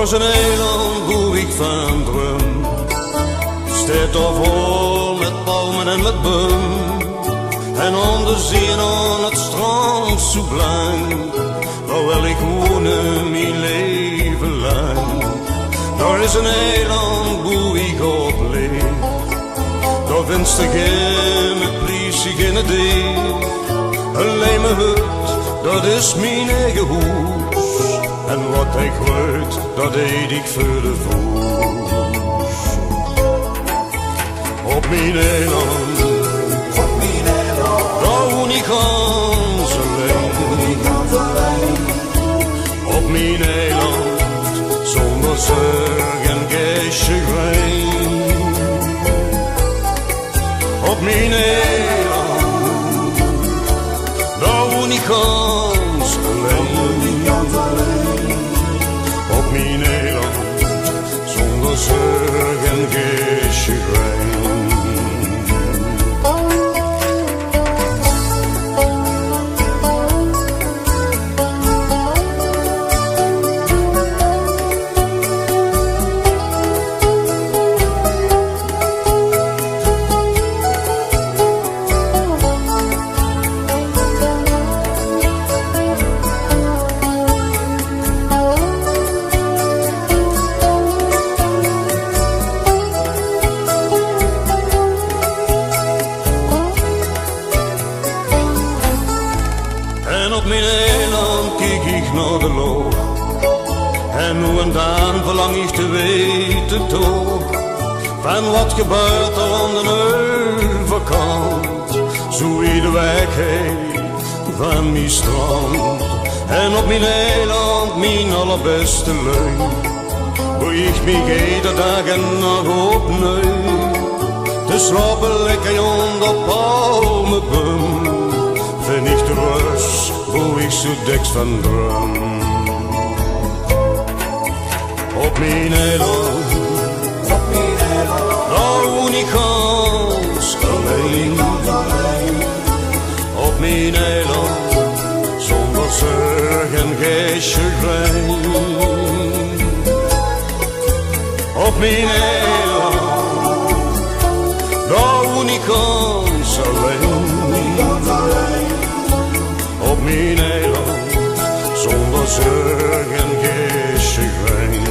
is een eiland hoe ik van droom. Staat er vol met palmen en met boom. En om de zee aan het strand zo blank, daar wil ik wonen mijn leven lang. Daar is een eiland hoe ik op leef. Daar wens ik geen politie, geen idee. Alleen mijn hut, dat is mijn eigen huis. En wat ik weet, dat deed ik voor de voet. Op mijn eiland, daar woon ik ganz alleen. Op mijn eiland, zonder zorg en chagrijn. Op mijn eiland, daar woon ik ganz alleen. Op mijn eiland, zonder zorg en chagrijn. En op mijn eiland kijk ik naar de loop. En nu en dan verlang ik te weten toch, van wat gebeurt er aan de overkant. Zo wie de weg heen van mijn strand. En op mijn eiland, mijn allerbeste leun, waar ik me iedere dag en nog opnieuw. Te slapen lekker onder palmenboom. Vind ik de rust, hoe ik zo dik van droom. Op mijn eiland, daar woon ik ganz alleen. Op mijn eiland, zonder zorg en chagrijn. Op mijn eiland, daar woon ik ganz alleen. Op mijn eiland, zonder zorg en chagrijn.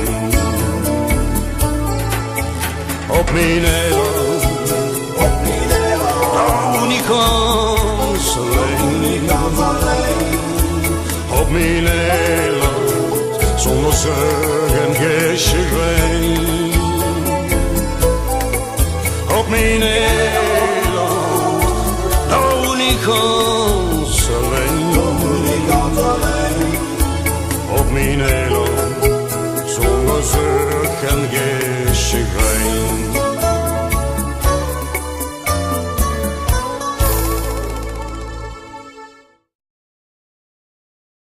Op mijn eiland, daar woon ik ganz alleen. Op mijn eiland, zonder zorg en chagrijn. Op mijn eiland, daar woon ik ganz alleen. Op mijn eiland.